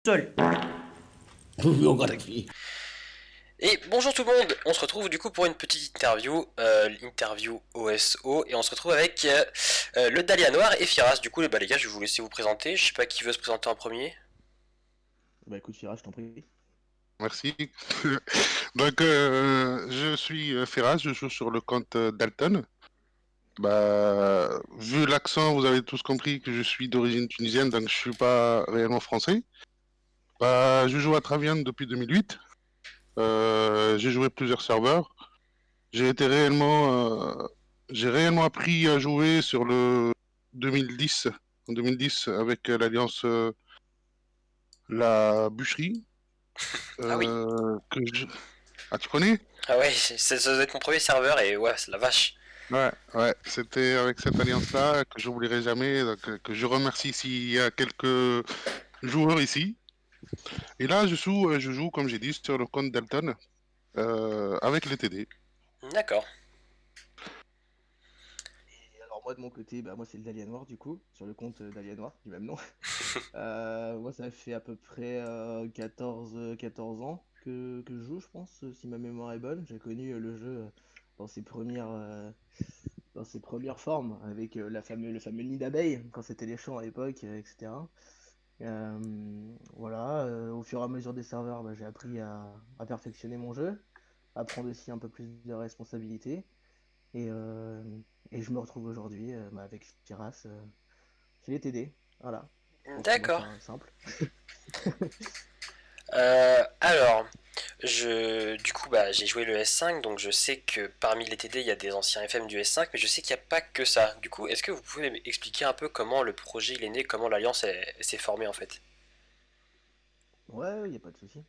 Seul. Biographie. Et bonjour tout le monde, on se retrouve du coup pour une petite interview, l'interview OSO, et on se retrouve avec le Dahlia Noir et Firas. Du coup les gars, je vais vous laisser vous présenter, je sais pas qui veut se présenter en premier. Bah écoute, Fira, je t'en prie. Merci. Donc, je suis Firas, je joue sur le compte Dalton. Vu l'accent, vous avez tous compris que je suis d'origine tunisienne, donc je suis pas réellement français. Je joue à Travian depuis 2008. J'ai joué plusieurs serveurs. J'ai été j'ai réellement appris à jouer sur le 2010, en 2010 avec l'alliance La Bûcherie. Ah oui. Ah, tu connais? Ah ouais, ça doit être mon premier serveur et ouais, c'est la vache. Ouais, c'était avec cette alliance-là que j'oublierai jamais, donc, que je remercie s'il y a quelques joueurs ici. Et là, je joue comme j'ai dit, sur le compte Dalton, avec les TD. D'accord. Et alors moi de mon côté, bah moi c'est le Dahlia Noir du coup, sur le compte Dahlia Noir du même nom. Moi ça fait à peu près 14 ans que je joue, je pense, si ma mémoire est bonne. J'ai connu le jeu dans ses premières formes, avec le fameux nid d'abeilles, quand c'était les champs à l'époque, etc. Voilà, au fur et à mesure des serveurs, bah, j'ai appris à perfectionner mon jeu, à prendre aussi un peu plus de responsabilités. Et, euh, et je me retrouve aujourd'hui avec Firas chez les TD. Voilà, pour moi D'accord. faire simple. Alors, du coup, j'ai joué le S5, donc je sais que parmi les TD, il y a des anciens FM du S5, mais je sais qu'il n'y a pas que ça. Du coup, est-ce que vous pouvez m'expliquer un peu comment le projet il est né, comment l'alliance s'est formée en fait? Ouais, il n'y a pas de souci.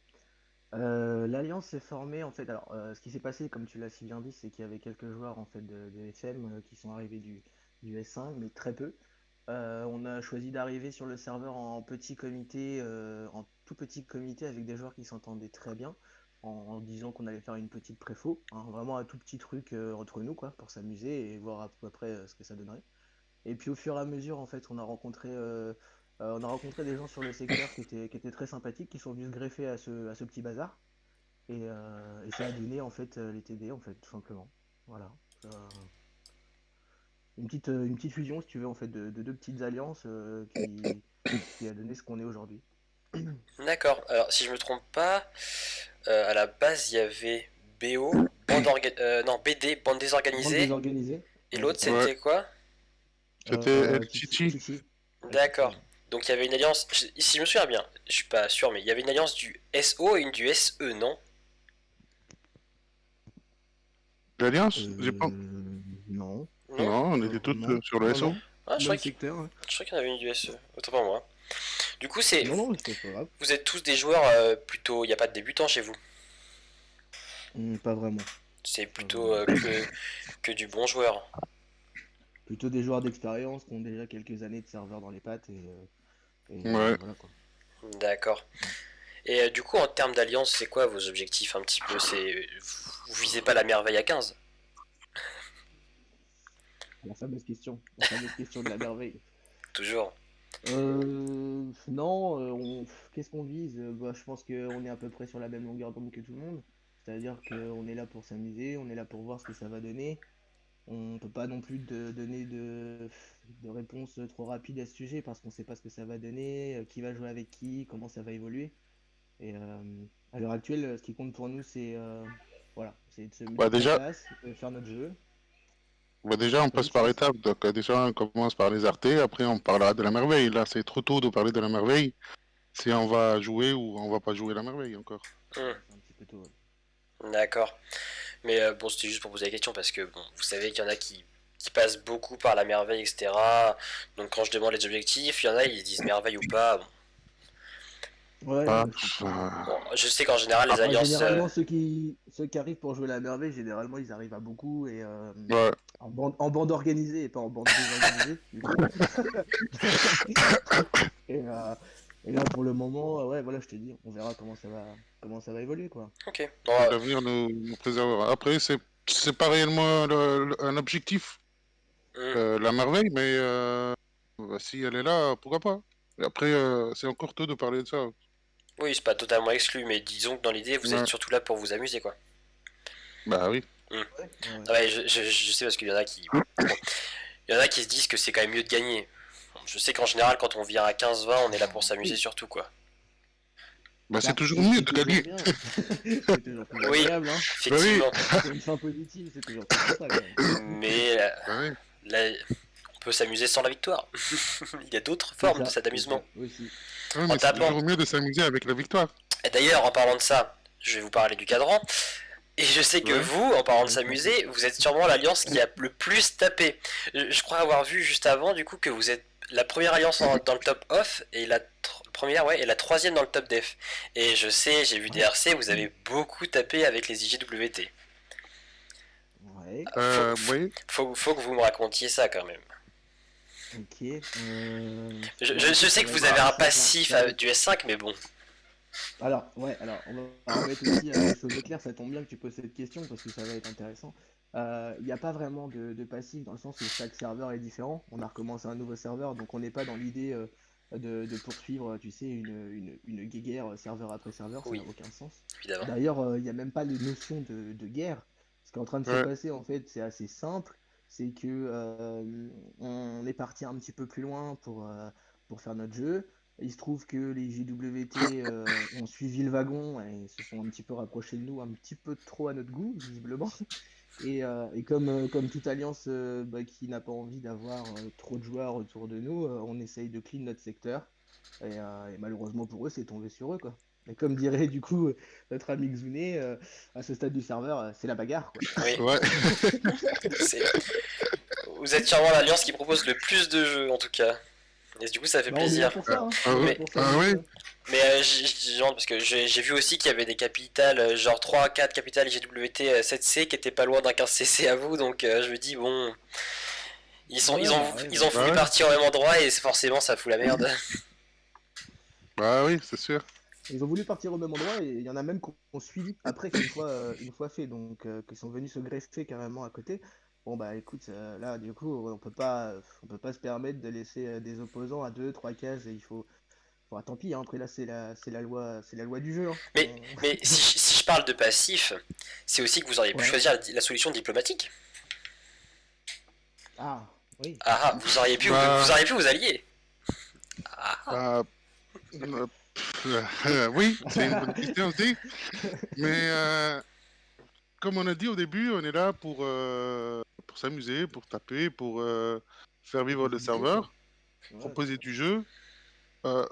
L'Alliance s'est formée en fait. Alors, ce qui s'est passé, comme tu l'as si bien dit, c'est qu'il y avait quelques joueurs en fait de FM qui sont arrivés du S5, mais très peu. On a choisi d'arriver sur le serveur en petit comité, en tout petit comité avec des joueurs qui s'entendaient très bien, en disant qu'on allait faire une petite préfo, hein, vraiment un tout petit truc entre nous quoi, pour s'amuser et voir à peu près ce que ça donnerait. Et puis au fur et à mesure, en fait, on a rencontré des gens sur le secteur qui étaient très sympathiques, qui sont venus se greffer à ce petit bazar. Et ça a donné en fait les TD, en fait, tout simplement. Voilà. Une petite fusion, si tu veux, en fait, de deux petites alliances qui a donné ce qu'on est aujourd'hui. D'accord. Alors, si je me trompe pas, à la base, il y avait BO, non, BD, bande Bande désorganisée, désorganisée. et Ouais, l'autre c'est ça. Ouais, c'était quoi? c'était El Chichi. Chichi. El Chichi, D'accord. ouais. Donc il y avait une alliance, si je me souviens bien, je suis pas sûr, mais il y avait une alliance du SO et une du SE, non? L'Alliance? J'ai pas... Non. Non? Non, on était toutes Non. sur le Non, SO. non. Ah, Même secteur, ouais. je crois qu'il y en avait une du SE, autant pour moi. Du coup, Non, non, c'est pas grave. vous êtes tous des joueurs plutôt, il n'y a pas de débutants chez vous. Pas vraiment. C'est Pas plutôt vraiment. que du bon joueur. Plutôt des joueurs d'expérience qui ont déjà quelques années de serveur dans les pattes et Ouais. voilà quoi. D'accord. Et du coup, en termes d'alliance, c'est quoi vos objectifs un petit peu? Vous visez pas la merveille à 15? La fameuse question de la merveille. Toujours. Non, qu'est-ce qu'on vise? Bah, je pense qu'on est à peu près sur la même longueur d'onde que tout le monde. C'est-à-dire qu'on est là pour s'amuser, on est là pour voir ce que ça va donner. On peut pas non plus donner de réponse trop rapide à ce sujet parce qu'on sait pas ce que ça va donner, qui va jouer avec qui, comment ça va évoluer. Et à l'heure actuelle, ce qui compte pour nous, voilà, c'est de se Bah mettre en déjà, place, de faire notre jeu. déjà, on Vas-y, passe par Firas. étapes. Donc, déjà, on commence par les artés, après on parlera de la merveille. Là, c'est trop tôt de parler de la merveille. Si on va jouer ou on va pas jouer la merveille encore. Hmm, Ouais, c'est un petit peu tôt. Ouais. d'accord. Mais bon, c'était juste pour poser la question parce que bon, vous savez qu'il y en a qui passent beaucoup par la merveille, etc. Donc quand je demande les objectifs, il y en a, ils disent merveille ou pas. Bon, Ouais, non, Ah, mais je comprends. bon, je sais qu'en général, les après, Moi, alliances. généralement, ceux qui arrivent pour jouer la merveille, généralement, ils arrivent à beaucoup et ouais. en bande organisée et pas en bande désorganisée, du coup. Et, euh, et là, pour le moment, ouais, voilà, je te dis, on verra comment ça va évoluer, quoi. Ok. Bon, L'avenir nous préservera. Après, c'est pas réellement un objectif, hmm, la merveille, si elle est là, pourquoi pas? Et après, c'est encore tôt de parler de ça. Oui, c'est pas totalement exclu, mais disons que dans l'idée, vous êtes Ouais. surtout là pour vous amuser, quoi. Bah oui. Hmm. Ouais, ouais. Ah ouais, je sais parce qu'il y en a qui. Bon, il y en a qui se disent que c'est quand même mieux de gagner. Bon, je sais qu'en général, quand on vient à 15-20, on est là pour s'amuser Oui, surtout, quoi. Bah c'est bah, toujours mieux c'est de toujours gagner. bien. C'est toujours plus Oui, agréable, hein. Bah oui. effectivement. Pour une fin positive, c'est toujours plus sympa quand même. Mais Bah oui. là, on peut s'amuser sans la victoire. Il y a d'autres C'est formes de ça, cet c'est ça amusement. aussi. Ouais, En mais c'est tapant. toujours mieux de s'amuser avec la victoire. Et d'ailleurs, en parlant de ça, je vais vous parler du cadran. Et je sais que Ouais. vous, en parlant de Ouais, je t'en prie. s'amuser, vous êtes sûrement l'alliance qui a le plus tapé. Je crois avoir vu juste avant, du coup, que vous êtes la première alliance dans le top off et la première, ouais, et la troisième dans le top def. Et je sais, j'ai vu des Ouais. RC, vous avez beaucoup tapé avec les IGWT. Ouais, Oui. Faut que vous me racontiez ça quand même. ok. Je, Bah je écoute, sais ça que va vous être avez un assez simple. passif du S5, mais bon. Alors, ouais, alors on va remettre aussi les choses au clair, ça tombe bien que tu poses cette question parce que ça va être intéressant. Il n'y a pas vraiment de passif dans le sens où chaque serveur est différent. On a recommencé un nouveau serveur, donc on n'est pas dans l'idée de poursuivre, tu sais, une guéguerre serveur après serveur, ça n'a Oui, aucun sens. évidemment. D'ailleurs, il n'y a même pas de notion de guerre. Ce qui est en train de se Ouais. passer, en fait, c'est assez simple. C'est que on est parti un petit peu plus loin pour faire notre jeu. Il se trouve que les JWT ont suivi le wagon et se sont un petit peu rapprochés de nous, un petit peu trop à notre goût, visiblement. Et comme toute alliance bah, qui n'a pas envie d'avoir trop de joueurs autour de nous, on essaye de clean notre secteur. Et malheureusement pour eux, c'est tombé sur eux, quoi. Et comme dirait du coup notre ami Xune, à ce stade du serveur, c'est la bagarre, quoi. Oui, Ouais. c'est. Vous êtes sûrement l'alliance qui propose le plus de jeux, en tout cas. Et du coup, ça fait Bah, on est là plaisir. pour ça, hein. Ah, On est ouais. là Mais pour Ah s'amuser, oui. hein. Mais je demande parce que j'ai vu aussi qu'il y avait des capitales, genre 3-4 capitales GWT 7C qui étaient pas loin d'un 15CC à vous, donc je me dis, bon, Ouais, bah ouais, ils ont bah, voulu Bah ouais. partir au même endroit et forcément ça fout la merde. Bah oui, c'est sûr. ils ont voulu partir au même endroit et il y en a même qui ont suivi après une fois fait, donc qui sont venus se greffer carrément à côté. Bon bah écoute, là du coup on peut pas se permettre de laisser des opposants à deux, trois cases et il faut, bon, tant pis, hein, après là c'est la loi du jeu, hein. Mais, mais si je parle de passif, c'est aussi que vous auriez pu Ouais. choisir la solution diplomatique. Ah oui. Ah, ah, vous Bah, auriez pu vous allier. Ah, ah. bah, oui, c'est une bonne question aussi. Mais comme on a dit au début, on est là pour s'amuser, pour taper, pour faire vivre le Discuter quoi. serveur, Ouais. proposer du jeu. Euh,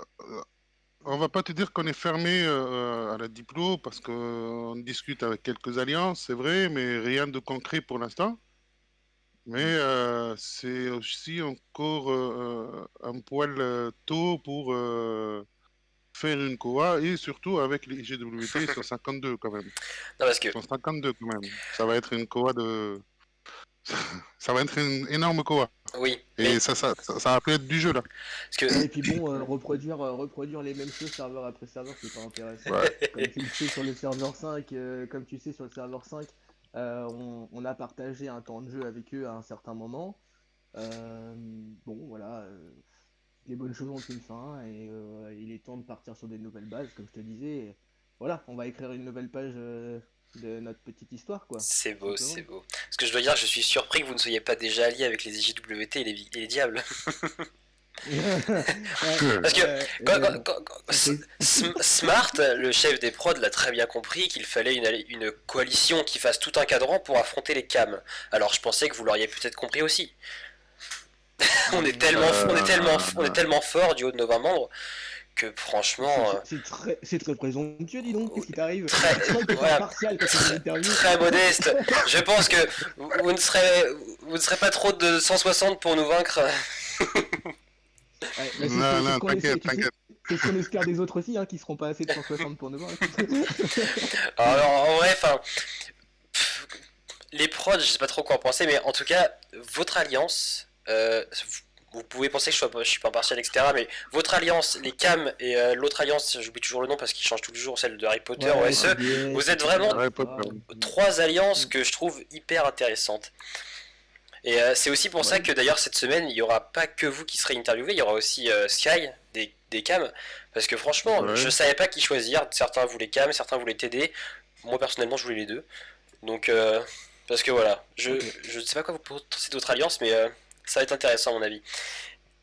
on va pas te dire qu'on est fermé à la diplo parce qu'on discute avec quelques alliances, c'est vrai, mais rien de concret pour l'instant. Mais Mm. c'est aussi encore un poil tôt pour faire une COA et surtout avec les GWT, ils sont 52 quand même. Non, parce que, Ils sont 52 quand même. Ça va être une COA de. Ça va être une énorme COA. oui, Et ça va plus être du jeu là. parce que, Ouais, et puis bon, reproduire les mêmes choses serveur après serveur, c'est pas intéressant. Ouais. Comme tu le sais sur le serveur 5, comme tu sais sur le serveur 5, on a partagé un temps de jeu avec eux à un certain moment. Bon, voilà, les bonnes choses ont une fin et il est temps de partir sur des nouvelles bases, comme je te disais. Et voilà, on va écrire une nouvelle page de notre petite histoire, quoi, c'est tout beau, c'est simplement. beau. Parce que je dois dire, je suis surpris que vous ne soyez pas déjà allié avec les IJWT et les diables. Ouais, Parce que ouais, mais surprise. Smart, le chef des prods, l'a très bien compris qu'il fallait une coalition qui fasse tout un cadran pour affronter les cams. Alors je pensais que vous l'auriez peut-être compris aussi. On est Euh, tellement fort du haut de nos 20 membres que franchement, C'est très présomptueux, dis donc, qu'est-ce qui t'arrive? très, Je crois que t'étais voilà, impartial quand tu faisais l'interview. très modeste. Je pense que vous ne serez pas trop de 160 pour nous vaincre. Ouais, bah, non, c'est ce non, qu'on essaie, t'inquiète, tu sais, t'inquiète. c'est ce qu'on espère des autres aussi, hein, qui seront pas assez de 160 pour nous voir. Alors en vrai, enfin, les prods, je sais pas trop quoi en penser, mais en tout cas, votre alliance, vous pouvez penser que je suis pas impartial, etc. Mais votre alliance, les cams et l'autre alliance, j'oublie toujours le nom parce qu'il change tous les jours, celle de Harry Potter, Ouais, OSE, CBS, vous êtes etc. vraiment Harry Potter. etc. trois alliances Mm. que je trouve hyper intéressantes. Et c'est aussi pour ça Ouais, que d'ailleurs cette semaine, il n'y aura pas que vous qui serez interviewé, il y aura aussi Sky des cams, parce que franchement, Ouais. je savais pas qui choisir. Certains voulaient cam, certains voulaient TD. Moi personnellement, je voulais les deux. Donc, parce que voilà, Ok. je ne sais pas quoi vous penser d'autres alliances, mais ça va être intéressant à mon avis.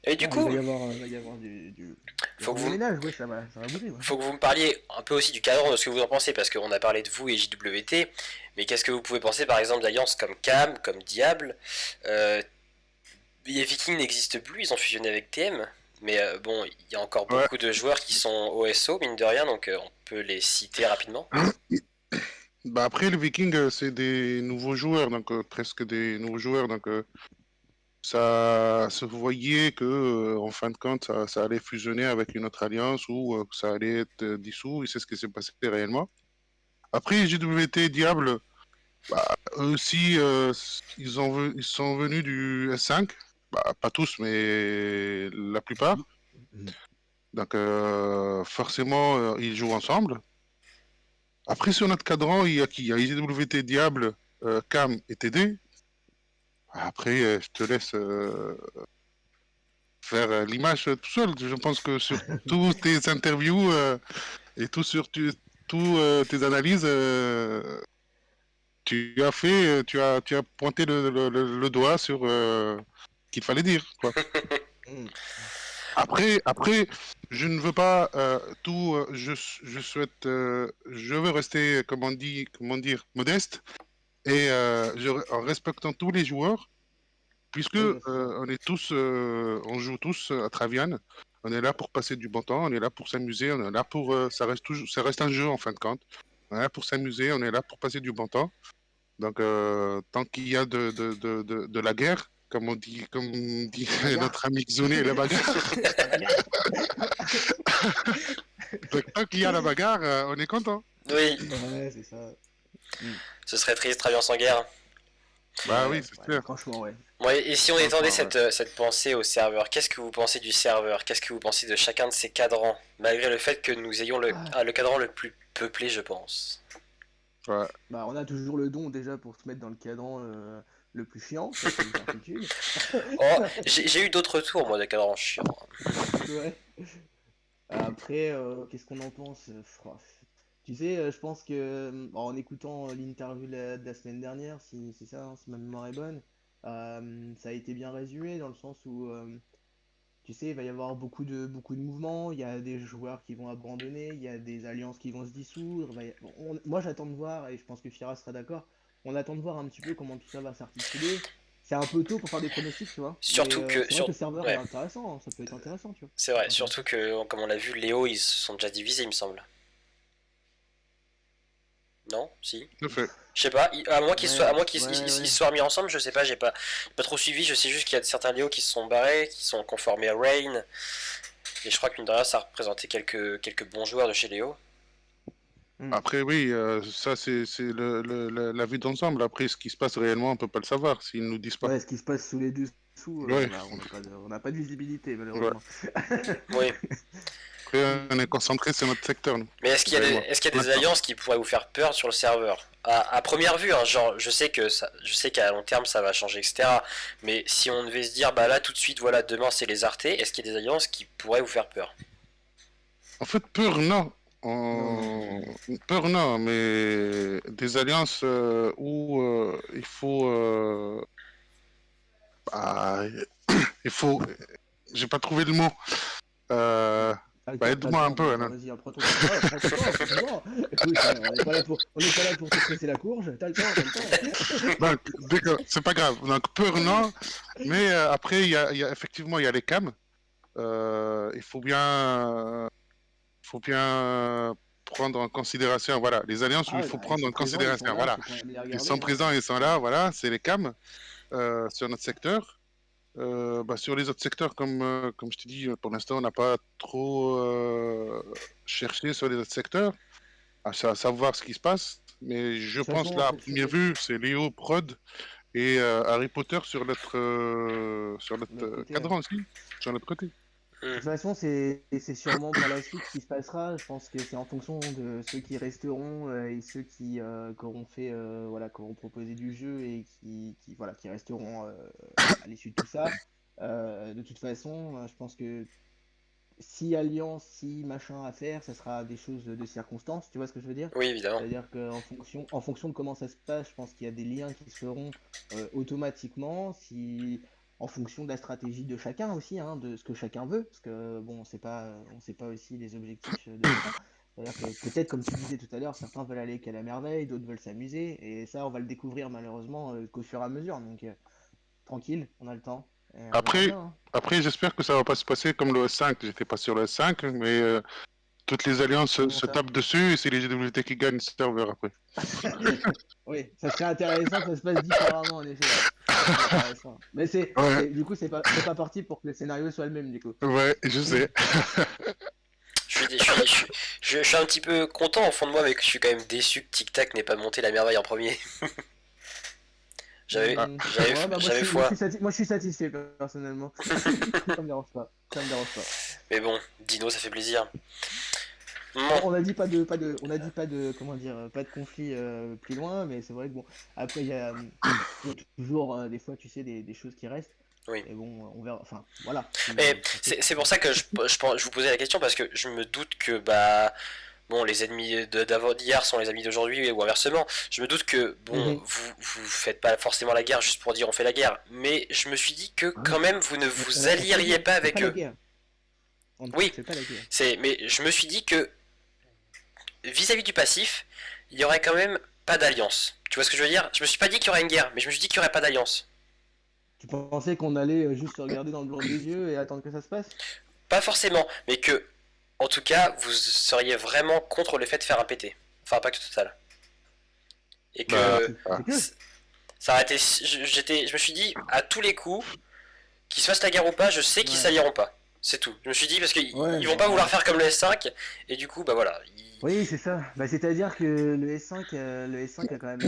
Et du Ah, coup, il va y avoir du faut que vous, remue-ménage, ouais, ça va bouger, ouais. faut que vous me parliez un peu aussi du cadre de ce que vous en pensez, parce qu'on a parlé de vous et JWT, mais qu'est-ce que vous pouvez penser par exemple d'alliances comme Cam, comme Diable euh, Les Vikings n'existent plus, ils ont fusionné avec TM, mais bon, il y a encore Ouais. beaucoup de joueurs qui sont OSO, mine de rien, donc on peut les citer rapidement. Bah après, les Vikings, c'est des nouveaux joueurs, donc presque des nouveaux joueurs, donc ça se voyait que, en fin de compte, ça allait fusionner avec une autre alliance ou que ça allait être dissous, et c'est ce qui s'est passé réellement. Après, JWT Diable, bah, eux aussi, ils sont venus du S5, bah, pas tous, mais la plupart. Mhm. Donc forcément, ils jouent ensemble. Après, sur notre cadran, il y a qui? Il y a IWT Diable, Cam et TD. Après, je te laisse faire l'image tout seul. Je pense que sur toutes tes interviews et tous tes analyses, tu as pointé le doigt sur qu'il fallait dire, quoi. Mhm. Après, je ne veux pas tout. Je souhaite, je veux rester, comment dire, modeste et en respectant tous les joueurs, puisque Oui, bah, c'est ça. on joue tous à Travian. On est là pour passer du bon temps, on est là pour s'amuser, on est là pour, ça reste toujours, ça reste un jeu en fin de compte. On est là pour s'amuser, on est là pour passer du bon temps. Donc, tant qu'il y a de la guerre, comme dit La bagarre. notre ami Xone, la bagarre. La bagarre. Donc, tant qu'il y a la bagarre, on est content. Oui, Ouais, c'est ça. Mm. ce serait triste, Traviance en guerre. Bah oui, Ouais, c'est ouais, clair. franchement, ouais. Ouais, et si on étendait Franchement, ouais. cette pensée au serveur, qu'est-ce que vous pensez du serveur? Qu'est-ce que vous pensez de chacun de ces cadrans? Malgré le fait que nous ayons Ah, le cadran le plus peuplé, je pense. Ouais. bah, on a toujours le don déjà pour se mettre dans le cadran le plus chiant, ça c'est une certitude. Oh, j'ai eu d'autres tours, moi, de cadran chiant. Ouais. Après, qu'est-ce qu'on en pense? Tu sais, je pense que en écoutant l'interview de la semaine dernière, si c'est ça, hein, si ma mémoire est bonne, ça a été bien résumé dans le sens où, tu sais, il va y avoir beaucoup de mouvements, il y a des joueurs qui vont abandonner, il y a des alliances qui vont se dissoudre. Bon, moi, j'attends de voir, et je pense que Fira sera d'accord, on attend de voir un petit peu comment tout ça va s'articuler. C'est un peu tôt pour faire des pronostics, tu vois, mais Surtout que, c'est vrai que le serveur est ouais, intéressant, hein, ça peut être intéressant, tu vois. c'est Ça peut vrai, être surtout intéressant. que, comme on l'a vu, Léo, ils se sont déjà divisés, il me semble. Non? Si? Tout à fait. Je sais pas, à moins Ouais, ils ouais, se ouais. soient remis ensemble, je sais pas, j'ai pas trop suivi, je sais juste qu'il y a certains Léo qui se sont barrés, qui sont conformés à Rain, et je crois que mine de rien, ça représentait quelques bons joueurs de chez Léo. Hmm. Après, oui, ça, c'est la vue d'ensemble. Après, ce qui se passe réellement, on peut pas le savoir s'ils nous disent pas. Ouais, ce qui se passe sous les dessous, Ouais, on n'a pas de visibilité, ouais. malheureusement. Oui. Après, Hmm. on est concentré sur notre secteur, nous. Mais Toi et moi. est-ce qu'il Pour y a des l'instant. alliances qui pourraient vous faire peur sur le serveur? À première vue, hein, genre, je sais qu'à long terme ça va changer, etc. Mais si on devait se dire, bah là tout de suite, voilà, demain c'est les Artés, est-ce qu'il y a des alliances qui pourraient vous faire peur? En fait, peur, non. Non, non, non, non. Peur, non, mais des alliances où bah, il faut, j'ai pas trouvé le mot. Euh, T'as le aide-moi un temps, peu, vas-y, Alan. vas-y, prends ton temps. Ouais, prends ton temps. Écoute, on n'est pas là pour te presser la courge. T'as le temps, t'as le temps. Donc, d'accord, c'est pas grave. Donc, peur, non. Mais après, il y a effectivement, il y a les cams. Il faut bien prendre en considération, voilà, les alliances où Ah il ouais, faut bah, ils prendre sont en présents, ils sont considération, là, voilà. faut quand même les Ils sont regarder, hein. présents, ils sont là, voilà, c'est les cams sur notre secteur. Bah, sur les autres secteurs, comme je t'ai dit, pour l'instant, on n'a pas trop cherché sur les autres secteurs, à savoir ce qui se passe. Mais je De toute pense façon, là, à première vue, c'est Léo, Prod et Harry Potter sur de notre notre côté, ouais. cadran aussi, sur notre côté. Hmm. De toute façon, c'est sûrement par la suite ce qui se passera. Je pense que c'est en fonction de ceux qui resteront et ceux qui auront fait, voilà, qui auront proposé du jeu et voilà, qui resteront à l'issue de tout ça. De toute façon, je pense que si alliance, si machin à faire, ça sera des choses de circonstance, tu vois ce que je veux dire? Oui, évidemment. C'est-à-dire en fonction de comment ça se passe, je pense qu'il y a des liens qui se feront automatiquement, si, en fonction de la stratégie de chacun aussi, hein, de ce que chacun veut, parce que bon, on sait pas aussi les objectifs de chacun. C'est-à-dire que peut-être, comme tu disais tout à l'heure, certains veulent aller qu'à la merveille, d'autres veulent s'amuser, et ça, on va le découvrir malheureusement qu'au fur et à mesure. Donc, tranquille, on a le temps, et on verra Après, bien, hein. après j'espère que ça va pas se passer comme le S5. J'étais pas sur le S5, mais toutes les alliances Comment se ça? tapent dessus et c'est les GWT qui gagnent le serveur après. Oui, ça serait intéressant que ça se passe différemment, en effet, ouais. Ça serait intéressant. Mais Ouais, du coup, c'est pas parti pour que le scénario soit le même, du coup. ouais, je sais. Je suis un petit peu content au fond de moi, mais je suis quand même déçu que Tic Tac n'ait pas monté la merveille en premier. J'avais, Hmm. Ouais, bah j'avais foi. moi, je suis satisfait, personnellement. Ça me dérange pas. Ça me dérange pas. Mais bon, Dino, ça fait plaisir. Bon, Bon, on a dit pas de, comment dire, pas de conflit plus loin, mais c'est vrai que bon, après, il y a toujours, des fois, tu sais, des choses qui restent. oui. Mais bon, on verra. Enfin, voilà. Mais Tu sais. c'est pour ça que je vous posais la question, parce que je me doute que bah bon, les ennemis d'avant d'hier sont les amis d'aujourd'hui ou inversement. Je me doute que bon, Mhm. vous faites pas forcément la guerre juste pour dire on fait la guerre, mais je me suis dit que Ah quand oui, même vous ne on vous a pas allieriez dit, pas on fait pas avec la eux. guerre. On ne Oui, fait pas la guerre. mais je me suis dit que vis-à-vis du passif, il y aurait quand même pas d'alliance. Tu vois ce que je veux dire? Je me suis pas dit qu'il y aurait une guerre, mais je me suis dit qu'il y aurait pas d'alliance. Tu pensais qu'on allait juste se regarder dans le blanc des yeux et attendre que ça se passe? Pas forcément, mais que en tout cas vous seriez vraiment contre le fait de faire un PT, enfin un pacte total, et Bah, que C'est que. ça aurait été, je me suis dit à tous les coups qu'ils se fassent la guerre ou pas, je sais qu'ils Ouais. s'allieront pas. C'est tout. Je me suis dit parce qu'ils Ouais, ils vont pas vouloir bah. faire comme le S5 et du coup bah voilà. Oui, c'est ça. Bah, c'est-à-dire que le S5 a quand même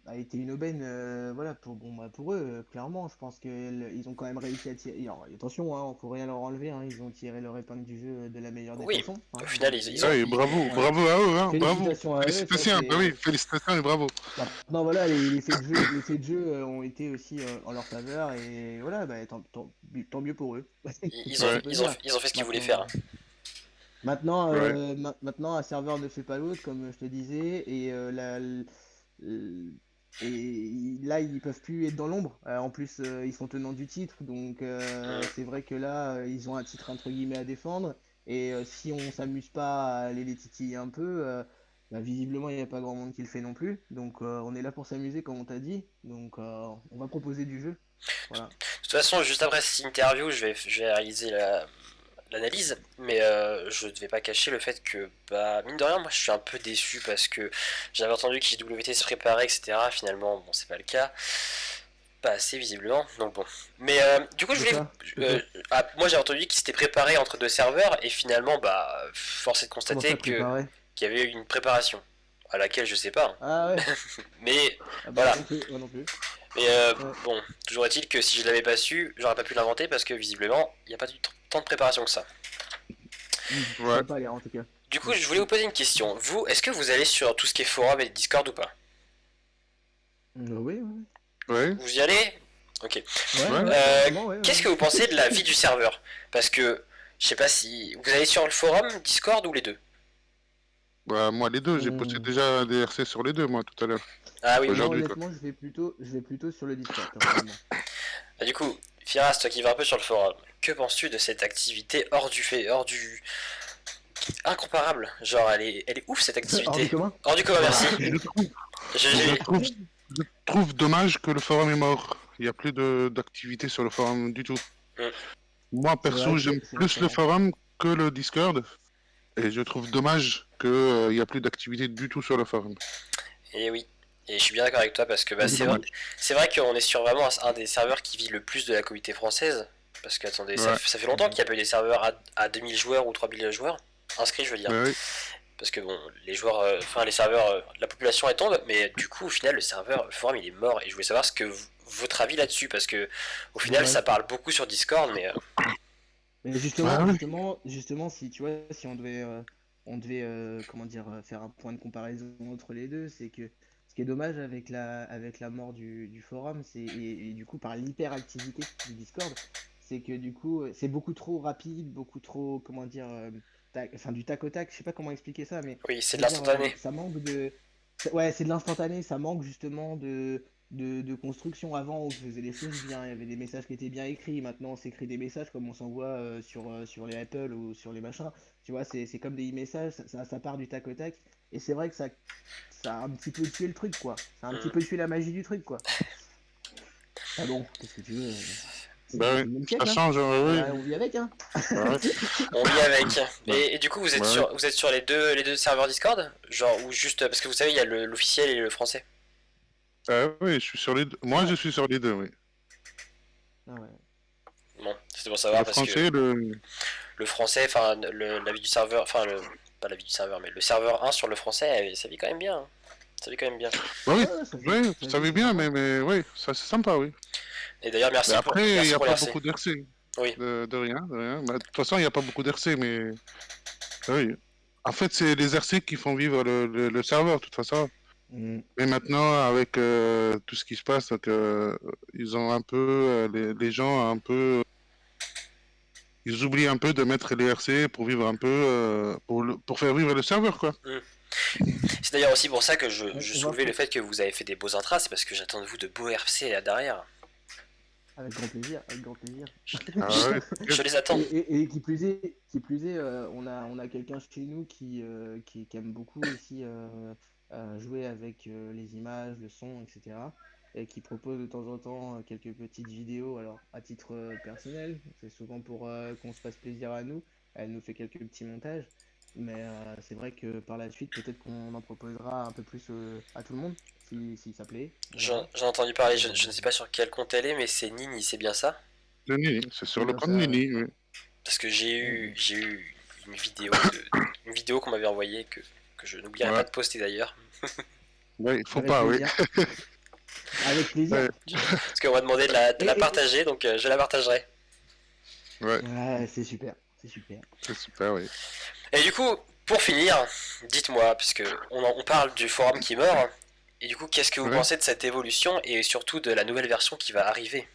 a été une aubaine, voilà, bon, bah, pour eux, clairement. Je pense qu'ils ont quand même réussi à tirer. Alors, attention, hein, on peut rien leur enlever, hein, ils ont tiré leur épingle du jeu de la meilleure des Oui, façons, au hein, final d'ailleurs. ouais, bravo, Voilà. bravo à eux, hein, bravo. Félicitations à eux, ça Félicitations, bah oui, c'est. félicitations et bravo. Maintenant, voilà, les faits de jeu ont été aussi en leur faveur et voilà, bah, tant mieux pour eux. C'est tout ce Ouais, qu'on peut dire. ils ont fait ce qu'ils voulaient faire. Maintenant. Maintenant, ouais. maintenant, un serveur ne fait pas l'autre, comme je te disais, et, et là, ils peuvent plus être dans l'ombre. En plus, ils sont tenants du titre, donc Hum. c'est vrai que là, ils ont un titre entre guillemets à défendre, et si on s'amuse pas à aller les titiller un peu, bah, visiblement, il n'y a pas grand monde qui le fait non plus. Donc, on est là pour s'amuser, comme on t'a dit. Donc, on va proposer du jeu. Voilà. De toute façon, juste après cette interview, je vais réaliser l'analyse, mais je ne vais pas cacher le fait que, bah, mine de rien, moi je suis un peu déçu parce que j'avais entendu qu'IWT se préparait, etc. Finalement, bon, c'est pas le cas. Pas assez visiblement, donc bon. Mais du coup, je De voulais vous. quoi? De quoi? Moi j'ai entendu qu'ils s'étaient préparés entre deux serveurs et finalement, bah, force est de Comment constater ça préparer? qu'il y avait eu une préparation à laquelle je sais pas, hein. Ah ouais. Mais Ah bah moi voilà. non plus, moi non plus. Mais Ouais. bon, toujours est-il que si je l'avais pas su, j'aurais pas pu l'inventer parce que visiblement, il n'y a pas eu tant de préparation que ça. Ça Ouais. a pas l'air en tout cas. Du coup, Mm. je voulais vous poser une question. Vous, est-ce que vous allez sur tout ce qui est forum et Discord ou pas? Oui, oui. Ouais, Vous y allez? Ok. Ouais, ouais. ouais, carrément, ouais, Qu'est-ce ouais. que vous pensez de la vie du serveur? Parce que, je sais pas si. Vous allez sur le forum, Discord ou les deux? Bah, moi, les deux, j'ai posté Hmm. déjà des RC sur les deux, moi, tout à l'heure. Ah oui, oui. Moi Aujourd'hui, quoi. honnêtement, je vais plutôt sur le Discord personnellement. Ah, du coup, Firas, toi qui vas un peu sur le forum, que penses-tu de cette activité hors du fait, hors du. Incomparable? Genre, elle est ouf cette Hors du activité. commun? Hors du commun, merci. Je trouve, je J'ai. trouve, je trouve dommage que le forum est mort. Il n'y a plus d'activité sur le forum du tout. Hmm. Moi, perso, j'aime C'est vrai que plus c'est le vrai. forum que le Discord. Et je trouve dommage qu'il n'y a plus d'activité du tout sur le forum. Et oui. Et je suis bien d'accord avec toi parce que bah, Hors du commun? c'est vrai qu'on est sur vraiment un des serveurs qui vit le plus de la communauté française. Parce que, attendez, Ouais, ça fait longtemps qu'il n'y a pas eu des serveurs à 2000 joueurs ou 3000 joueurs. Inscrits, je veux dire. ouais, ouais. Parce que bon, les joueurs, enfin les serveurs, la population elle tombe, mais du coup, au final, le serveur, le forum, il est mort. Et je voulais savoir ce que votre avis là-dessus, parce que au C'est final, ça dommage. parle beaucoup sur Discord, mais Mais Ah oui. justement, si tu vois, si on devait, comment dire, faire un point de comparaison entre les deux, c'est que ce qui est dommage avec la mort du forum, et du coup par l'hyperactivité du Discord, c'est que du coup, c'est beaucoup trop rapide, beaucoup trop, comment dire, enfin du tac au tac, je sais pas comment expliquer ça, mais Oui, c'est je de veux dire, l'instantané. ça manque de, ouais, c'est de l'instantané, ça manque justement de construction. Avant, on faisait les choses bien, il y avait des messages qui étaient bien écrits. Maintenant, on s'écrit des messages comme on s'envoie sur les Apple ou sur les machins. Tu vois, c'est comme des e-messages, ça part du tac au tac. Et c'est vrai que ça a un petit peu tué le truc, quoi. Ça a un petit Mm. peu tué la magie du truc, quoi. Ah bon, qu'est-ce que tu veux? C'est le Bah oui, 21e ça siècle, hein. change, oui. On vit avec, hein. Ouais, On vit avec. bah, Et du coup, bah oui. vous êtes sur les deux serveurs Discord? Genre, ou juste. Parce que vous savez, il y a l'officiel et le français. Oui, je suis sur les deux. Moi, Ouais. je suis sur les deux, oui. Ah ouais. Bon, c'était pour Le savoir parce que français, le... le français, enfin, la vie du serveur. Enfin, pas la vie du serveur, mais le serveur 1 sur le français, ça vit quand même bien, hein. Ça vit quand même bien. Bah oui, Ouais, oui, ça ça vit, va c'est bien, sympa. mais oui, ça c'est sympa, oui. Et d'ailleurs, Mais après, il n'y merci a pour les pas RC. beaucoup d'RC. Oui, De rien, de rien. Bah, de toute façon, il n'y a pas beaucoup d'RC, mais oui. En fait, c'est les RC qui font vivre le serveur, de toute façon. Mm. Mais maintenant, avec tout ce qui se passe, donc, ils ont un peu, les gens un peu, ils oublient un peu de mettre les RC pour vivre un peu, pour faire vivre le serveur, quoi. c'est d'ailleurs aussi pour ça que je On va soulevais le pro- fait que vous avez fait des beaux intras, c'est parce que j'attends de vous de beaux RC là derrière. Avec grand plaisir, avec grand plaisir. Ah ouais, Je t'inquiète. les attends. Et qui plus est, on a quelqu'un chez nous qui aime beaucoup aussi jouer avec les images, le son, etc. Et qui propose de temps en temps quelques petites vidéos, alors à titre personnel, c'est souvent pour qu'on se fasse plaisir à nous. Elle nous fait quelques petits montages, mais c'est vrai que par la suite, peut-être qu'on en proposera un peu plus à tout le monde, si ça plaît, on verra. J'en ai entendu parler, Et, je ne sais pas sur quel compte elle est, mais c'est Nini, c'est bien ça? Le Nini, c'est c'est sur le bien compte ça, ouais. Nini, oui. Parce que Mm, mm. j'ai eu une vidéo qu'on m'avait envoyée que je n'oublierai pas Ouais, de poster d'ailleurs. ouais, il faut Avec pas, oui. plaisir. Avec plaisir. Ouais, Parce qu'on m'a demandé de Et, la et- partager, donc je la partagerai. ouais, Ouais, c'est super, c'est super. c'est super, oui. Et du coup, pour finir, dites-moi, puisque on parle du forum qui meurt, et du coup, qu'est-ce que vous Ouais. pensez de cette évolution et surtout de la nouvelle version qui va arriver?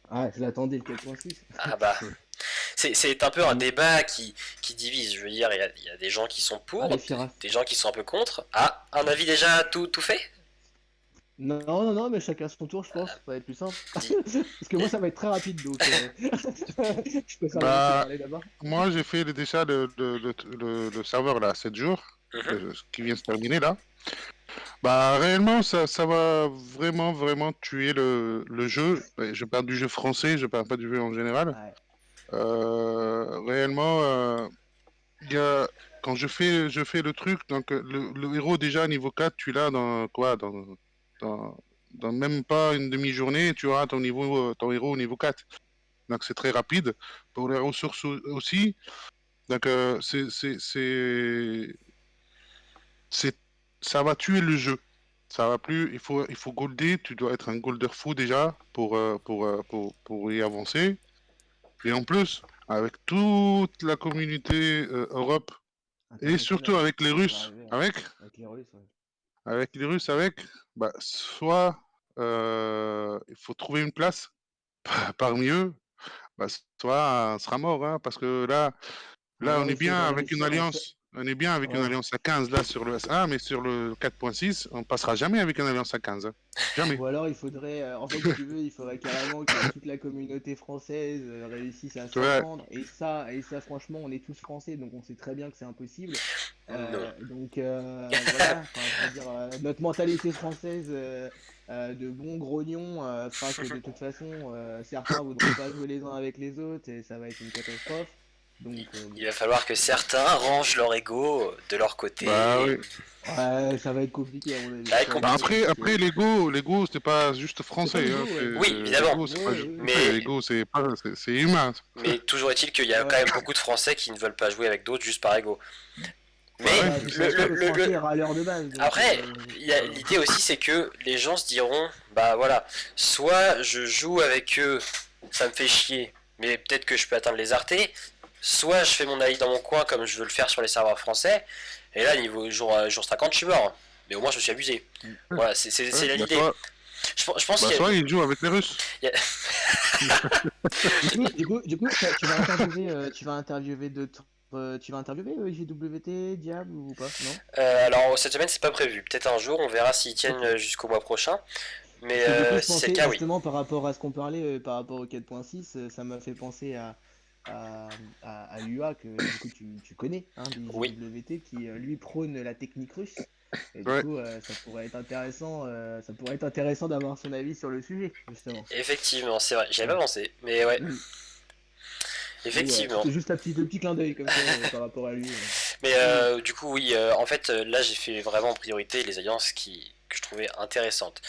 Ah, je l'attendais le 4.6. Ah bah, c'est un peu un Mm. débat qui divise. Je veux dire, il y a des gens qui sont Ah, pour, les Firas. des gens qui sont un peu contre. Ah, un avis déjà tout fait? Non, non, non, mais chacun son tour, je pense. Ça va être plus simple. Dis. Parce que moi, ça va être très rapide, donc je préfère le laisser Bah, parler d'abord. moi, j'ai fait déjà le serveur là, 7 jours, Mhm. qui vient se terminer là. Bah, réellement, ça va vraiment, vraiment tuer le jeu. Ouais, je parle du jeu français, je parle pas du jeu en général. Ouais, Réellement, il y a, quand je fais le truc, donc le héros déjà niveau 4, tu l'as dans quoi? Dans, dans même pas une demi-journée, tu auras ton héros au niveau 4. Donc c'est très rapide. Pour les ressources aussi. Donc c'est, ça va tuer le jeu. Ça va plus. Il faut golder. Tu dois être un golder fou déjà pour y avancer. Et en plus, avec toute la communauté Europe et surtout international, avec les qui va Russes, arriver, ouais. Avec les Russes, ouais. bah, soit il faut trouver une place parmi eux, bah, soit on sera mort, hein, parce que Ou là, on alors est il bien faudrait avec une réussir à se... alliance. On est bien avec une Ouais. alliance à 15 là sur le S1, mais sur le 4.6, on passera jamais avec une alliance à 15, hein. Jamais. Ou alors il faudrait, en fait, si tu veux, il faudrait carrément que toute la communauté française réussisse à Ouais, s'entendre. Et ça, franchement, on est tous français, donc on sait très bien que c'est impossible. Non. Donc voilà, enfin, je veux dire, notre mentalité française de bons grognons fera que de toute façon, certains voudront pas jouer les uns avec les autres et ça va être une catastrophe. Donc bon, Il va falloir que certains rangent leur ego de leur bah côté. oui. ouais, ça va être compliqué à mon avis. Ça va être Ça va être Bah très compliqué. après compliqué. l'ego, c'est pas juste C'est pas français, hein. l'ego, ouais. Oui, évidemment. L'ego, c'est pas Ouais, juste ouais, français. Mais, L'ego, c'est pas, c'est humain. mais toujours est-il qu'il y a quand ouais. même beaucoup de Français qui ne veulent pas jouer avec d'autres juste par ego. Bah Mais ouais, Bah, de toute c'est façon, ça. le français est râleur de base, donc après, voilà. l'idée aussi c'est que les gens se diront, bah voilà, soit je joue avec eux, ça me fait chier, mais peut-être que je peux atteindre les artés, soit je fais mon avis dans mon coin comme je veux le faire sur les serveurs français, et là niveau jour 50 je suis mort. Mais au moins je me suis abusé. Mm. Voilà, Ouais, c'est là bah l'idée. Je pense Bah, qu'il y a... soit il joue avec les Russes. il y a- Du coup, tu vas interviewer tu vas interviewer JWT, Diable ou pas? Non? alors, cette semaine, c'est pas prévu. Peut-être un jour, on verra s'ils tiennent Ok. jusqu'au mois prochain. Mais Parce que du coup, je si c'est le pensais, cas, oui. justement, par rapport à ce qu'on parlait, par rapport au 4.6, ça m'a fait penser à UA, que du coup tu connais, hein, des Oui, JWT, qui lui prône la technique russe. Et du Ouais. coup, ça pourrait être intéressant d'avoir son avis sur le sujet, justement. effectivement, c'est vrai. J'y avais Ouais. pas pensé. Mais ouais, Mm. Donc voilà, effectivement. c'était juste le petit clin d'œil comme ça par rapport à lui. Mais Mm. du coup, oui, en fait, là, j'ai fait vraiment en priorité les alliances que je trouvais intéressantes.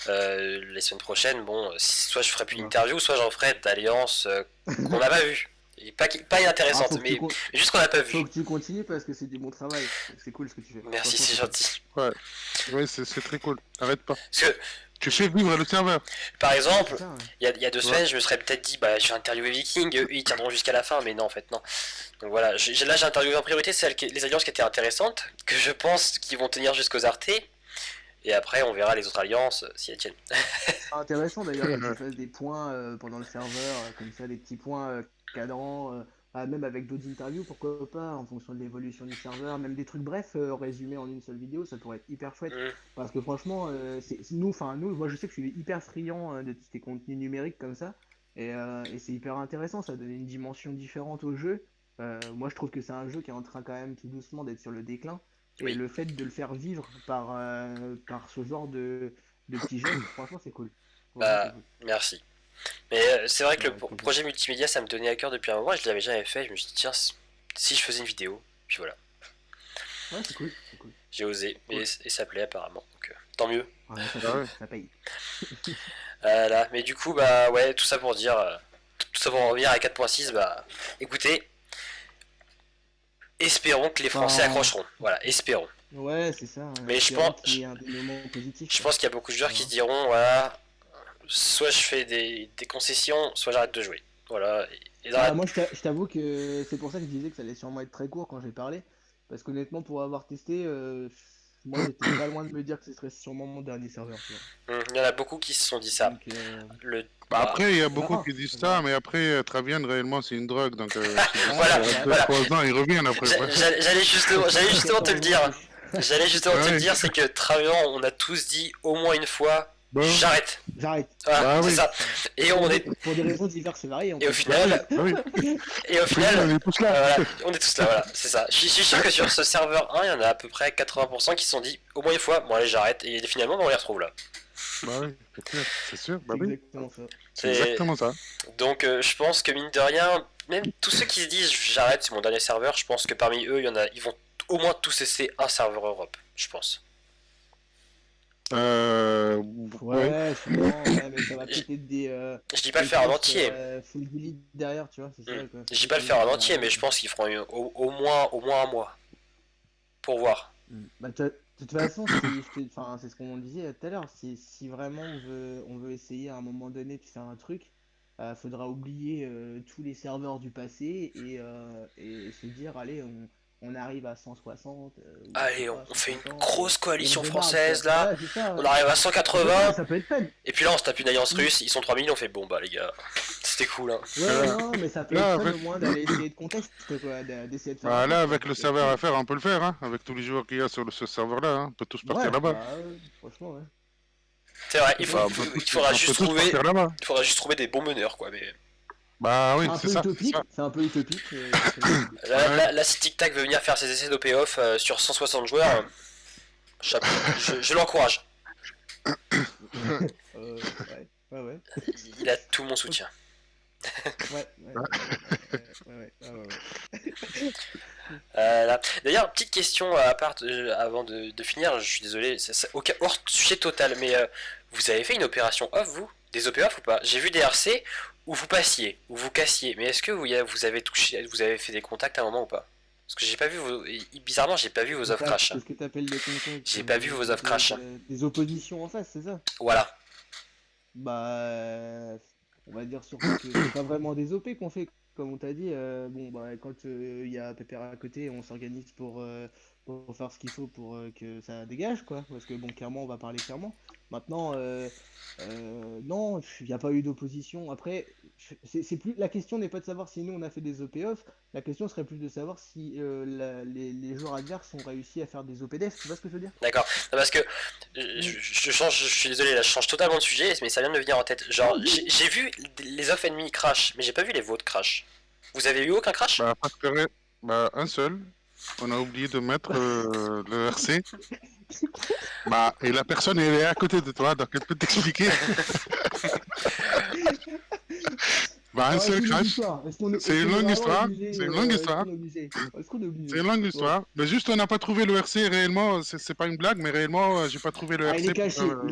Les semaines prochaines, bon, soit je ferai plus Ouais. d'interview, soit j'en ferai d'alliances qu'on n'a pas vues. Et pas Ah, inintéressantes, mais juste qu'on n'a pas faut vues. que tu continues parce que c'est du bon travail. C'est cool ce que tu fais. Merci, Franchement, c'est c'est cool. gentil. Ouais. Ouais, c'est très cool. Arrête pas. Parce que, Tu fais vivre le serveur. par Ouais, c'est exemple, ça. Ouais. il y a 2 semaines, Ouais. je me serais peut-être dit, bah, je vais interviewer Viking, eux, ils tiendront jusqu'à la fin, mais non, en fait, non. Donc voilà, là, j'ai interviewé en priorité les alliances qui étaient intéressantes, que je pense qu'ils vont tenir jusqu'aux Arte, et après, on verra les autres alliances si elles tiennent. Intéressant d'ailleurs que tu fasses des points pendant le serveur, comme ça, des petits points cadrans, même avec d'autres interviews, pourquoi pas, en fonction de l'évolution du serveur, même des trucs brefs, résumés en une seule vidéo, ça pourrait être hyper chouette. Hmm, Parce que franchement, nous, moi je sais que je suis hyper friand de tous ces contenus numériques comme ça, et c'est hyper intéressant, ça donne une dimension différente au jeu. Moi je trouve que c'est un jeu qui est en train quand même tout doucement d'être sur le déclin, et oui, le fait de le faire vivre par ce genre de petits gestes, franchement c'est cool. Franchement, c'est bah, cool. merci. Mais c'est vrai que Bah, le avec plaisir. projet multimédia, ça me tenait à cœur depuis un moment, et je l'avais jamais fait, je me suis dit, tiens, si je faisais une vidéo, puis voilà, Ouais, c'est cool, c'est cool. j'ai osé, Cool. et ça plaît apparemment, donc tant mieux. Ouais, ça Ah paye, ouais. ça paye. Là, mais du coup, bah ouais, tout ça pour dire, tout ça pour en revenir à 4.6, bah écoutez, espérons que les Français Enfin, accrocheront. Voilà, espérons. ouais, c'est ça, hein. Mais Espérons qu'il y ait un dénouement positif, je quoi. pense qu'il y a beaucoup de joueurs qui Voilà. se diront, voilà, soit je fais des concessions, soit j'arrête de jouer. Voilà. Et dans Bah, la... moi, je t'avoue que c'est pour ça que je disais que ça allait sûrement être très court quand j'ai parlé. Parce qu'honnêtement, pour avoir testé, moi, j'étais pas loin de me dire que ce serait sûrement mon dernier serveur, tu vois. Il y en a beaucoup qui se sont dit ça. Donc, Le... Bah, Bah, après, il y a on beaucoup verra, qui disent on ça, verra. mais après, Travian, réellement, c'est une drogue. Donc, c'est d'ici Ouais, voilà, c'est vrai. 2-3 ans, ils reviennent après. Ouais. j'allais justement te le 14 ans en dire. plus. J'allais justement te le Ouais. dire, c'est que Travian, on a tous dit au moins une fois, Bon. j'arrête. J'arrête. Voilà, Bah c'est oui. ça. Et on est, Pour des raisons diverses et variées, en et au plus. Bah oui. final, Bah oui. et au Au final, on final, est tous là. voilà, on est tous là, voilà, c'est ça. Je suis sûr que sur ce serveur 1, il y en a à peu près 80% qui se sont dit au moins une fois, bon allez j'arrête, et finalement on les retrouve là. Bah oui, c'est clair. C'est sûr. Bah C'est oui. exactement ça. C'est exactement ça. Donc je pense que mine de rien, même tous ceux qui se disent j'arrête, c'est mon dernier serveur, je pense que parmi eux, ils vont au moins tous essayer un serveur Europe, je pense. Ouais. Ouais, sûrement, ouais, mais ça va peut-être être Je dis pas le des faire en tests entier. full delete derrière, tu vois, c'est Hmm. ça, quoi. Je C'est dis ça pas le qui faire en risque entier, d'arriver, mais je quoi. pense qu'ils feront au moins un mois pour voir. Bah, de toute façon, enfin, c'est ce qu'on disait tout à l'heure. Si vraiment on veut essayer à un moment donné de faire un truc, faudra oublier tous les serveurs du passé et se dire, allez, on arrive à 160 ou je sais Allez, pas, on fait une 150 grosse et on coalition démarre, quoi. française là, Ouais, c'est ça, on ouais. arrive à Ouais, 180, ça peut être fun. et puis là on se tape une alliance Mm. russe, ils sont 3000, on fait bon bah les gars, c'était cool hein. Ouais, Là, non, mais ça peut être là, fun avec, au moins d'aller essayer de contester, quoi, d'essayer de faire un bah, là, truc, quoi. avec Ça le peut être serveur cool. à faire, on peut le faire. Hein. Avec tous les joueurs qu'il y a sur ce serveur-là, hein. On peut tous partir Ouais, là-bas. bah, franchement, ouais. C'est vrai, Franchement, On peut tous, il faudra juste trouver des bons meneurs quoi, mais Bah c'est oui, un c'est peu ça. C'est ça. utopique, c'est un peu utopique, mais ça serait cool. Ouais. là si Tic Tac veut venir faire ses essais d'OP-Off sur 160 joueurs, chapeau, je l'encourage, Ouais, ouais, ouais. il a tout mon soutien. Ouais, ouais, ouais. D'ailleurs, petite question à part avant de finir, je suis désolé, hors sujet total, mais vous avez fait une opération off, vous? Des OP off ou pas? J'ai vu des RC où vous passiez, où vous cassiez, mais est-ce que vous avez touché, vous avez fait des contacts à un moment ou pas? Parce que j'ai pas vu bizarrement, j'ai pas vu vos off crash. Qu'est-ce que t'appelles des contacts? J'ai pas vu vos off crash. Des oppositions en face, c'est ça? Voilà. Bah, on va dire surtout que c'est pas vraiment des OP qu'on fait, comme on t'a dit, bon, bah, quand il y a Pépère à côté, on s'organise pour faire ce qu'il faut pour que ça dégage, quoi. Parce que, bon, clairement, on va parler clairement. Maintenant, non, il n'y a pas eu d'opposition. Après, c'est plus, la question n'est pas de savoir si nous, on a fait des OP-off. La question serait plus de savoir si les joueurs adverses ont réussi à faire des OP-def. Tu vois ce que je veux dire? D'accord. Non, parce que Mm. je change, je suis désolé, là je change totalement de sujet, mais ça vient de me venir en tête. Genre, Non, dis-moi. j'ai vu les off ennemis crash, mais j'ai pas vu les vôtres crash. Vous avez eu aucun crash? Bah, parce que, bah, un seul. On a oublié de mettre le RC. Bah, et la personne, elle est à côté de toi, donc elle peut t'expliquer. Bah, un Alors, est-ce seul qu'on est crash. l'histoire? C'est Est-ce une qu'on est longue vraiment histoire. obligé? C'est une longue Est-ce histoire. qu'on est obligé? Est-ce qu'on est C'est obligé? une longue Bon. histoire. Mais juste, on n'a pas trouvé le RC réellement. C'est pas une blague, mais réellement, j'ai pas trouvé le Ah, RC il est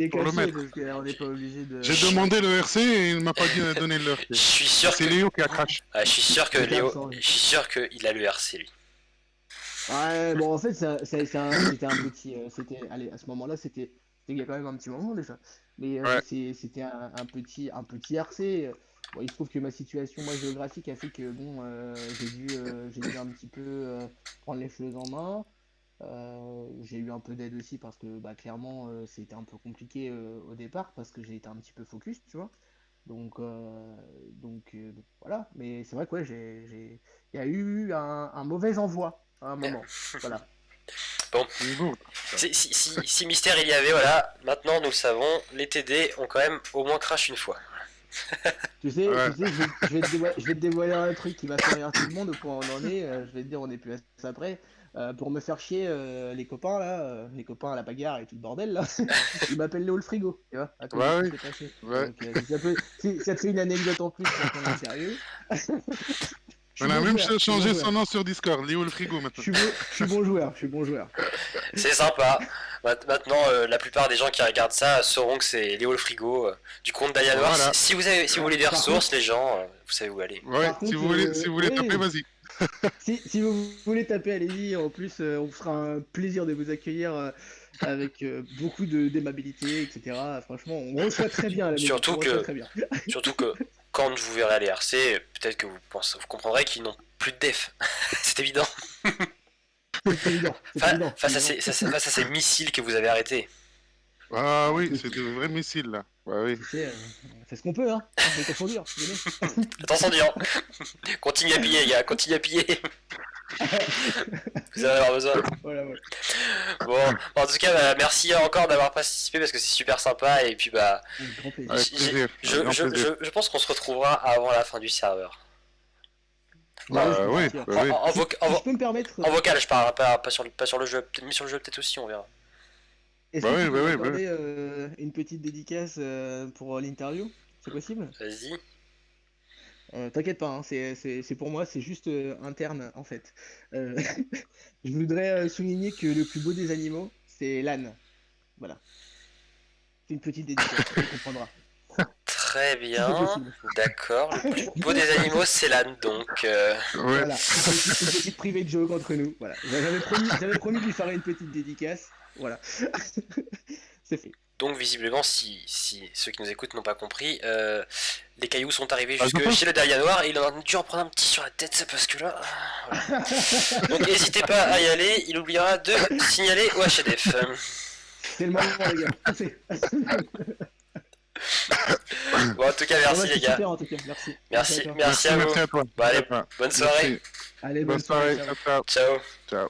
pour le caché mettre. parce qu'on n'est pas obligé de. J'ai demandé le RC et il m'a pas dit donner le Je RC. suis sûr C'est que. Léo qui a crash. Ah, je suis sûr que Il était Léo. absent. Je suis sûr qu'il a le RC lui. Ouais, bon, en fait, c'était un petit. Allez, à ce moment-là, c'était il y a quand même un petit moment déjà. Mais Ouais. c'était un petit RC. Bon, il se trouve que ma situation, moi, géographique, a fait que, bon, j'ai dû un petit peu prendre les choses en main. J'ai eu un peu d'aide aussi parce que, bah, clairement, c'était un peu compliqué au départ parce que j'ai été un petit peu focus, tu vois. Donc, voilà. Mais c'est vrai que, ouais, il y a eu un mauvais envoi à un moment. Voilà. Bon, C'est bon. si mystère il y avait, voilà, maintenant nous le savons, les TD ont quand même au moins crash une fois. Ouais. Tu sais, je vais te dévoiler un truc qui va faire rire tout le monde au point où on en est. Je vais te dire, on est plus à ça près. Pour me faire chier, les copains là, les copains à la bagarre et tout le bordel là, ils m'appellent Léo le frigo, tu vois, à cause de ce Ouais, qui oui. s'est passé. Ouais. Donc, si ça te fait une anecdote en plus pour qu'on est sérieux, je suis On a bon même joueur, je suis bon changé joueur. son nom sur Discord. Léo le frigo maintenant. Je suis bon joueur, je suis bon joueur. C'est sympa. Maintenant, la plupart des gens qui regardent ça sauront que c'est Léo le frigo du compte Dahlia Noir. Voilà. Si vous voulez des Par ressources, contre, les gens, vous savez où aller. Ouais. par contre, Si vous voulez taper, oui. vas-y. Si vous voulez taper, allez-y. En plus, on vous fera un plaisir de vous accueillir avec beaucoup d'aimabilité, etc. Franchement, on reçoit très bien à la maison. On Surtout reçoit que, très bien. surtout que quand vous verrez les RC, peut-être que vous comprendrez qu'ils n'ont plus de def. C'est évident. C'est évident. C'est évident. Face à ces missiles que vous avez arrêtés. Ah Ah, oui, écoute, c'est de vrais missiles là. Ouais, oui. tu sais, on fait ce qu'on peut, hein. On fait qu'on dur, tu connais. Attention, dur. Continue à piller, les gars. Continue à piller. Vous allez avoir besoin. Voilà, voilà. Bon, en tout cas, merci encore d'avoir participé parce que c'est super sympa. Et puis, bah, Avec grand plaisir. Avec plaisir. Avec grand plaisir. je pense qu'on se retrouvera avant la fin du serveur. Bah oui, je Bah peux oui, partir. bah oui. En, Si, voc- si je peux me permettre, en vocal, je parle, pas sur le jeu, mais sur le jeu peut-être aussi, on verra. est-ce Bah que oui, tu bah peux oui, bah oui. m'accorder une petite dédicace pour l'interview? C'est possible? Vas-y. T'inquiète pas, hein, c'est pour moi, c'est juste interne en fait. Euh, je voudrais souligner que le plus beau des animaux, c'est l'âne. Voilà, c'est une petite dédicace, tu comprendras. Très Si c'est bien. possible. D'accord. Le plus beau des animaux, c'est l'âne, donc. Ouais. Voilà, une petite privée de joke entre nous. Voilà, j'avais promis de lui faire une petite dédicace. Voilà, c'est fait. Donc visiblement, si ceux qui nous écoutent n'ont pas compris, les cailloux sont arrivés Ah, je jusque pense- chez le Dahlia Noir et il en a dû en prendre un petit sur la tête parce que là... voilà. Donc n'hésitez pas à y aller, il oubliera de signaler au HDF. C'est le moment, les gars. Foncez. Bon, en tout cas, Bon, merci bah, les c'est gars. super en tout cas, merci. Merci, à toi. merci à vous. Merci à toi. Bon, allez, Merci à toi. bonne soirée. Merci. Allez, Bonne soirée. ciao. Ciao, ciao. Ciao. Ciao.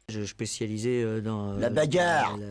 Je spécialisé dans La bagarre. la-